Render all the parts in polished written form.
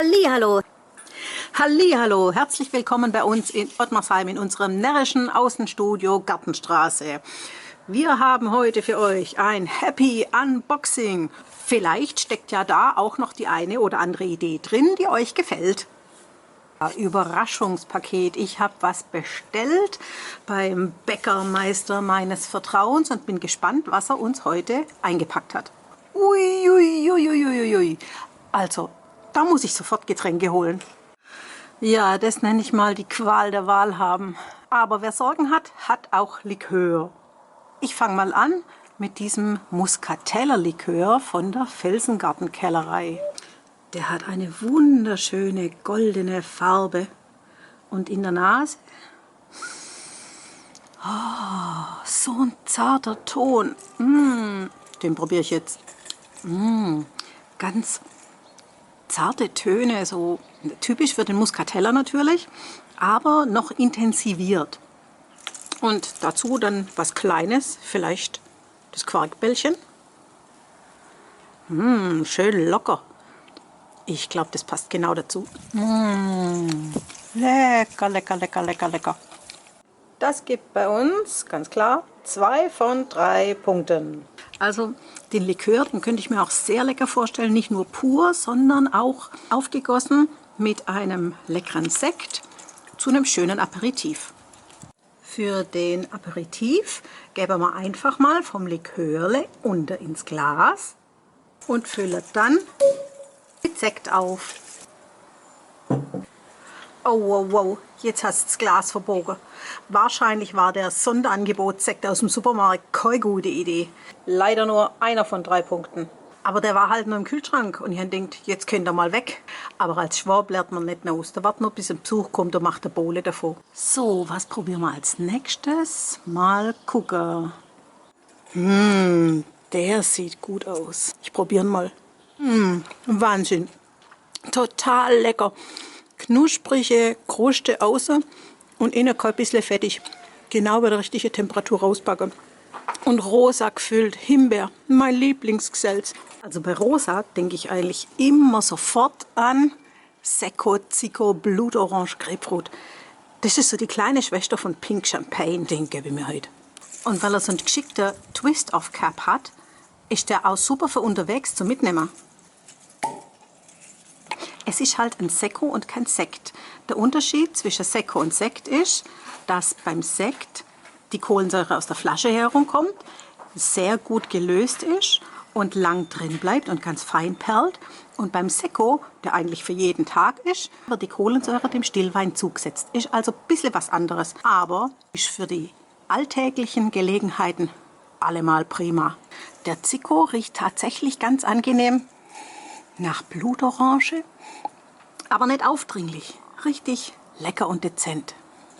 Hallihallo! Hallihallo! Herzlich willkommen bei uns in Ottmarsheim in unserem närrischen Außenstudio Gartenstraße. Wir haben heute für euch ein Happy Unboxing. Vielleicht steckt ja da auch noch die eine oder andere Idee drin, die euch gefällt. Überraschungspaket. Ich habe was bestellt beim Bäckermeister meines Vertrauens und bin gespannt, was er uns heute eingepackt hat. Uiuiuiuiui. Also, da muss ich sofort Getränke holen. Ja, das nenne ich mal die Qual der Wahl haben. Aber wer Sorgen hat, hat auch Likör. Ich fange mal an mit diesem Muscateller-Likör von der Felsengartenkellerei. Der hat eine wunderschöne goldene Farbe und in der Nase so ein zarter Ton. Den probiere ich jetzt. Ganz zarte Töne, so typisch für den Muscateller natürlich, aber noch intensiviert. Und dazu dann was Kleines, vielleicht das Quarkbällchen. Schön locker. Ich glaube, das passt genau dazu. Lecker, lecker, lecker, lecker, lecker. Das gibt bei uns, ganz klar, 2 von 3 Punkten. Also den Likör, den könnte ich mir auch sehr lecker vorstellen. Nicht nur pur, sondern auch aufgegossen mit einem leckeren Sekt zu einem schönen Aperitif. Für den Aperitif geben wir einfach mal vom Likörle unter ins Glas und füllen dann mit Sekt auf. Oh, wow, wow, jetzt hast du das Glas verbogen. Wahrscheinlich war der Sonderangebot-Sekt aus dem Supermarkt keine gute Idee. Leider nur einer von 3 Punkten. Aber der war halt nur im Kühlschrank und ich habe gedacht, jetzt könnt ihr mal weg. Aber als Schwab lernt man nicht aus. Da wartet noch, bis ein Besuch kommt und macht eine Bowle davor. So, was probieren wir als nächstes? Mal gucken. Der sieht gut aus. Ich probiere ihn mal. Wahnsinn. Total lecker. Knusprige Kruste außen und innen kein bisschen fettig. Genau bei der richtigen Temperatur rausbacken. Und rosa gefüllt, Himbeer, mein Lieblingsgesell. Also bei rosa denke ich eigentlich immer sofort an Secco Zico Blutorange Grapefruit. Das ist so die kleine Schwester von Pink Champagne, den gebe ich mir heute. Und weil er so einen geschickten Twist-of-Cap hat, ist der auch super für unterwegs zum Mitnehmen. Es ist halt ein Secco und kein Sekt. Der Unterschied zwischen Secco und Sekt ist, dass beim Sekt die Kohlensäure aus der Flasche herumkommt, sehr gut gelöst ist und lang drin bleibt und ganz fein perlt. Und beim Secco, der eigentlich für jeden Tag ist, wird die Kohlensäure dem Stillwein zugesetzt. Ist also ein bisschen was anderes, aber ist für die alltäglichen Gelegenheiten allemal prima. Der Zico riecht tatsächlich ganz angenehm nach Blutorange, aber nicht aufdringlich. Richtig lecker und dezent.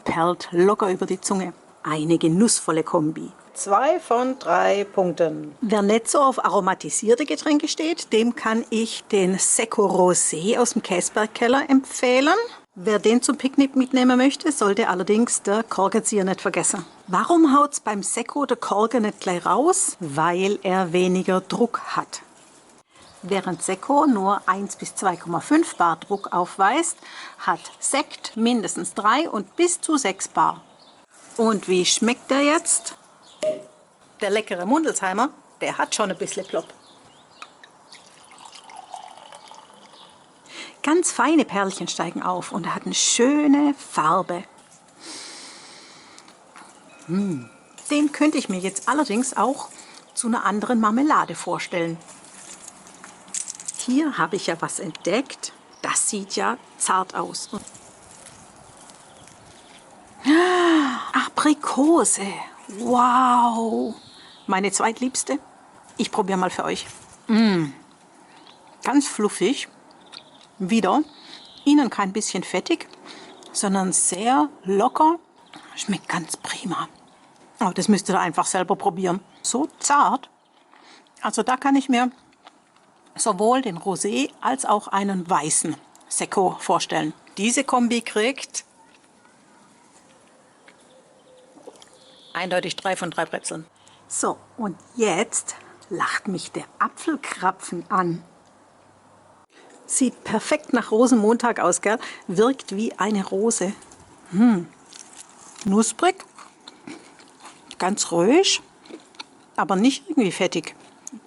Perlt locker über die Zunge. Eine genussvolle Kombi. 2 von 3 Punkten. Wer nicht so auf aromatisierte Getränke steht, dem kann ich den Secco Rosé aus dem Käsbergkeller empfehlen. Wer den zum Picknick mitnehmen möchte, sollte allerdings der Korkenzieher nicht vergessen. Warum haut's beim Secco der Korken nicht gleich raus? Weil er weniger Druck hat. Während Secco nur 1 bis 2,5 Bar Druck aufweist, hat Sekt mindestens 3 und bis zu 6 Bar. Und wie schmeckt der jetzt? Der leckere Mundelsheimer, der hat schon ein bisschen Plop. Ganz feine Perlchen steigen auf und er hat eine schöne Farbe. Den könnte ich mir jetzt allerdings auch zu einer anderen Marmelade vorstellen. Hier habe ich ja was entdeckt. Das sieht ja zart aus. Aprikose. Wow. Meine zweitliebste. Ich probiere mal für euch. Ganz fluffig. Wieder. Innen kein bisschen fettig, sondern sehr locker. Schmeckt ganz prima. Oh, das müsst ihr einfach selber probieren. So zart. Also da kann ich mir sowohl den Rosé als auch einen weißen Secco vorstellen. Diese Kombi kriegt eindeutig 3 von 3 Brezeln. So, und jetzt lacht mich der Apfelkrapfen an. Sieht perfekt nach Rosenmontag aus, gell? Wirkt wie eine Rose. Knusprig, ganz ruhig, aber nicht irgendwie fettig.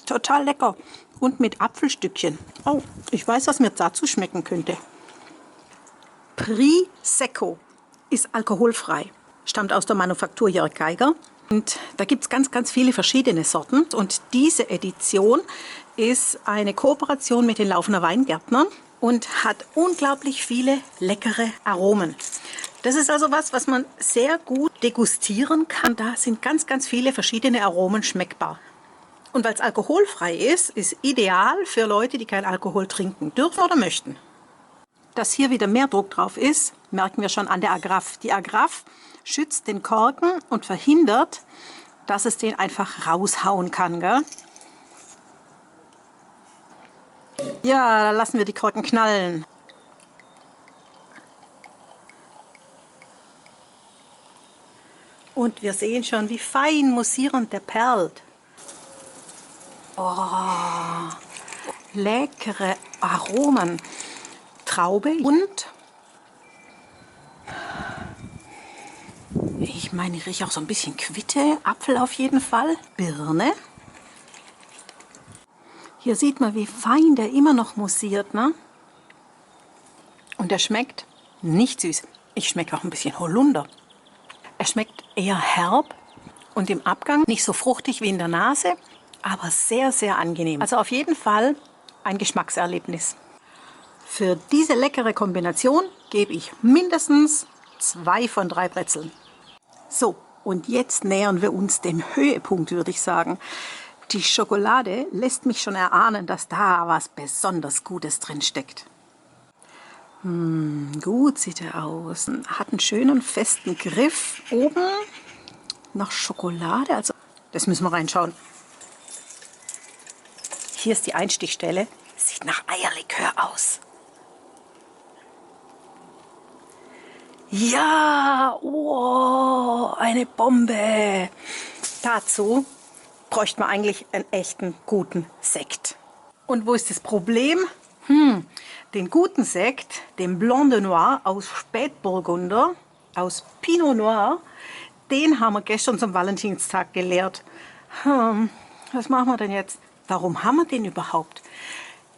Total lecker. Und mit Apfelstückchen. Oh, ich weiß, was mir dazu schmecken könnte. Prosecco ist alkoholfrei. Stammt aus der Manufaktur Jörg Geiger. Und da gibt es ganz, ganz viele verschiedene Sorten. Und diese Edition ist eine Kooperation mit den Laufener Weingärtnern und hat unglaublich viele leckere Aromen. Das ist also was man sehr gut degustieren kann. Da sind ganz, ganz viele verschiedene Aromen schmeckbar. Und weil es alkoholfrei ist ideal für Leute, die keinen Alkohol trinken dürfen oder möchten. Dass hier wieder mehr Druck drauf ist, merken wir schon an der Agraff. Die Agraff schützt den Korken und verhindert, dass es den einfach raushauen kann. Gell? Ja, da lassen wir die Korken knallen. Und wir sehen schon, wie fein mussierend der perlt. Oh, leckere Aromen. Traube und ich meine, ich rieche auch so ein bisschen Quitte, Apfel auf jeden Fall, Birne. Hier sieht man, wie fein der immer noch mussiert, ne? Und der schmeckt nicht süß. Ich schmecke auch ein bisschen Holunder. Er schmeckt eher herb und im Abgang nicht so fruchtig wie in der Nase, aber sehr, sehr angenehm. Also auf jeden Fall ein Geschmackserlebnis. Für diese leckere Kombination gebe ich mindestens 2 von 3 Brezeln. So, und jetzt nähern wir uns dem Höhepunkt, würde ich sagen. Die Schokolade lässt mich schon erahnen, dass da was besonders Gutes drin steckt. Gut sieht er aus. Hat einen schönen festen Griff oben. Noch Schokolade, also das müssen wir reinschauen. Hier ist die Einstichstelle. Sieht nach Eierlikör aus. Ja, oh, eine Bombe. Dazu bräuchte man eigentlich einen echten guten Sekt. Und wo ist das Problem? Den guten Sekt, den Blanc de Noir aus Spätburgunder, aus Pinot Noir, den haben wir gestern zum Valentinstag geleert. Was machen wir denn jetzt? Warum haben wir den überhaupt?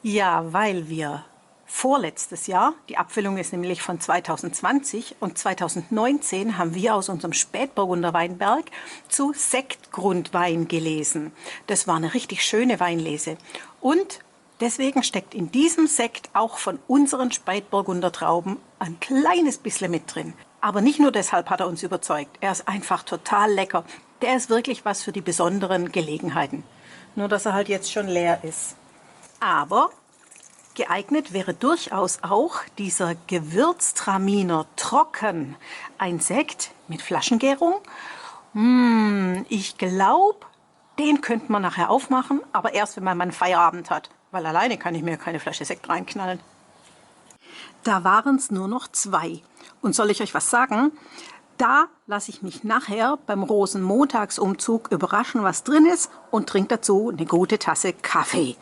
Ja, weil wir vorletztes Jahr, die Abfüllung ist nämlich von 2020 und 2019 haben wir aus unserem Spätburgunder Weinberg zu Sektgrundwein gelesen. Das war eine richtig schöne Weinlese. Und deswegen steckt in diesem Sekt auch von unseren Spätburgunder Trauben ein kleines bisschen mit drin. Aber nicht nur deshalb hat er uns überzeugt. Er ist einfach total lecker. Der ist wirklich was für die besonderen Gelegenheiten. Nur, dass er halt jetzt schon leer ist. Aber geeignet wäre durchaus auch dieser Gewürztraminer Trocken. Ein Sekt mit Flaschengärung. Ich glaube, den könnte man nachher aufmachen, aber erst, wenn man mal einen Feierabend hat. Weil alleine kann ich mir keine Flasche Sekt reinknallen. Da waren es nur noch 2. Und soll ich euch was sagen? Da lasse ich mich nachher beim Rosenmontagsumzug überraschen, was drin ist und trinke dazu eine gute Tasse Kaffee.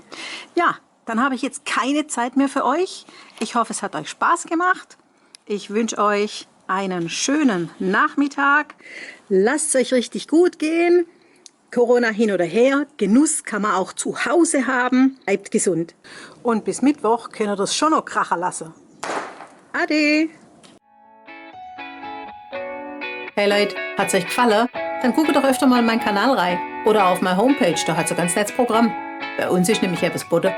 Ja, dann habe ich jetzt keine Zeit mehr für euch. Ich hoffe, es hat euch Spaß gemacht. Ich wünsche euch einen schönen Nachmittag. Lasst es euch richtig gut gehen. Corona hin oder her, Genuss kann man auch zu Hause haben. Bleibt gesund. Und bis Mittwoch könnt ihr das schon noch krachen lassen. Ade! Hey Leute, hat's euch gefallen? Dann guckt doch öfter mal in meinen Kanal rein. Oder auf meine Homepage, da hat's ein ganz nettes Programm. Bei uns ist nämlich etwas Butter.